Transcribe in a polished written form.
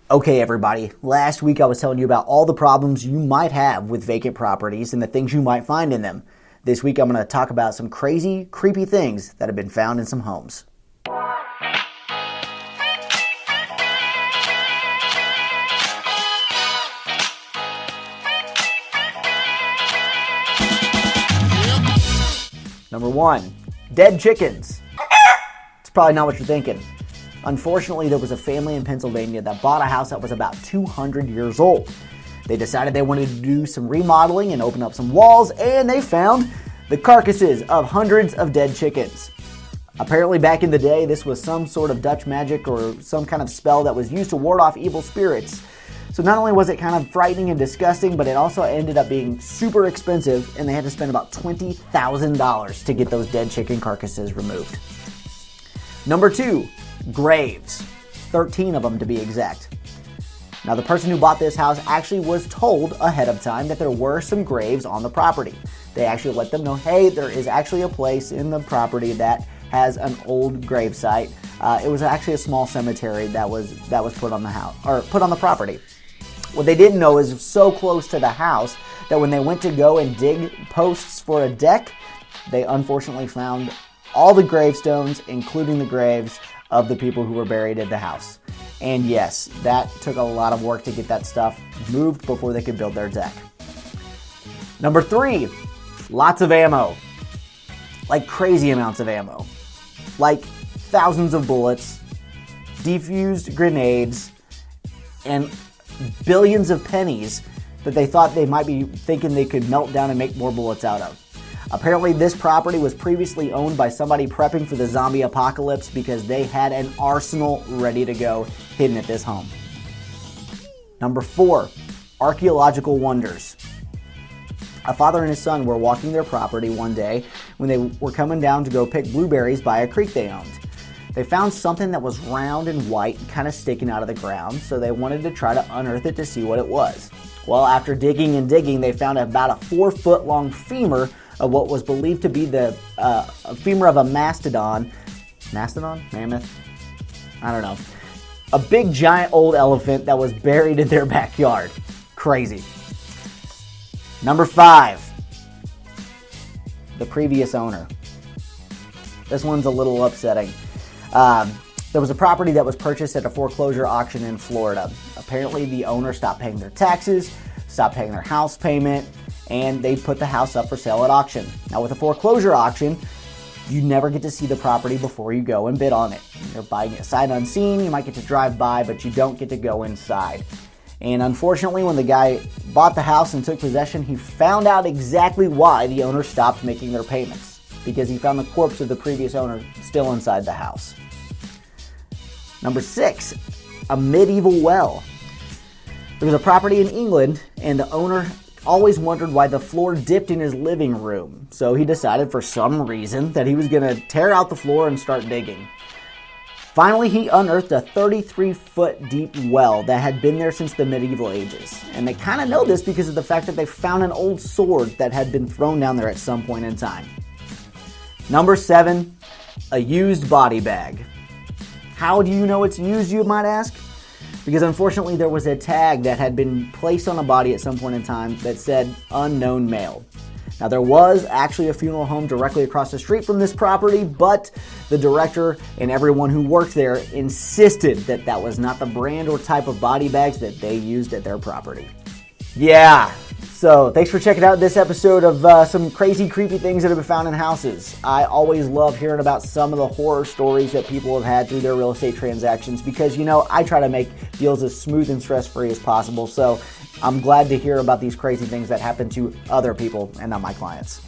Okay, everybody, last week I was telling you about all the problems you might have with vacant properties and the things you might find in them. This week I'm going to talk about some crazy, creepy things that have been found in some homes. Number 1, dead chickens. It's probably not what you're thinking. Unfortunately, there was a family in Pennsylvania that bought a house that was about 200 years old. They decided they wanted to do some remodeling and open up some walls, and they found the carcasses of hundreds of dead chickens. Apparently, back in the day, this was some sort of Dutch magic or some kind of spell that was used to ward off evil spirits. So not only was it kind of frightening and disgusting, but it also ended up being super expensive, and they had to spend about $20,000 to get those dead chicken carcasses removed. Number 2, graves. 13 of them to be exact. Now, the person who bought this house actually was told ahead of time that there were some graves on the property. They actually let them know, hey, there is actually a place in the property that has an old grave site. It was actually a small cemetery that was put on the house or put on the property. What they didn't know is so close to the house that when they went to go and dig posts for a deck, they unfortunately found all the gravestones, including the graves of the people who were buried in the house. And yes, that took a lot of work to get that stuff moved before they could build their deck. Number 3, lots of ammo. Like crazy amounts of ammo. Like thousands of bullets, defused grenades, and billions of pennies that they thought they might be thinking they could melt down and make more bullets out of. Apparently, this property was previously owned by somebody prepping for the zombie apocalypse because they had an arsenal ready to go hidden at this home. Number 4, Archaeological Wonders. A father and his son were walking their property one day when they were coming down to go pick blueberries by a creek they owned. They found something that was round and white, kind of sticking out of the ground, so they wanted to try to unearth it to see what it was. Well, after digging and digging, they found about a 4-foot-long femur of what was believed to be the femur of a mastodon. Mastodon? Mammoth? I don't know. A big, giant old elephant that was buried in their backyard. Crazy. Number 5, the previous owner. This one's a little upsetting. There was a property that was purchased at a foreclosure auction in Florida. Apparently, the owner stopped paying their taxes, stopped paying their house payment, and they put the house up for sale at auction. Now, with a foreclosure auction, you never get to see the property before you go and bid on it. You're buying it sight unseen. You might get to drive by, but you don't get to go inside. And unfortunately, when the guy bought the house and took possession, he found out exactly why the owner stopped making their payments. Because he found the corpse of the previous owner still inside the house. Number 6, a medieval well. There was a property in England, and the owner always wondered why the floor dipped in his living room. So he decided for some reason that he was going to tear out the floor and start digging. Finally, he unearthed a 33-foot deep well that had been there since the medieval ages. And they kind of know this because of the fact that they found an old sword that had been thrown down there at some point in time. Number 7, a used body bag. How do you know it's used, you might ask? Because unfortunately there was a tag that had been placed on a body at some point in time that said unknown male. Now, there was actually a funeral home directly across the street from this property, but the director and everyone who worked there insisted that that was not the brand or type of body bags that they used at their property. Yeah, so thanks for checking out this episode of some crazy, creepy things that have been found in houses. I always love hearing about some of the horror stories that people have had through their real estate transactions because, I try to make deals as smooth and stress-free as possible. So I'm glad to hear about these crazy things that happen to other people and not my clients.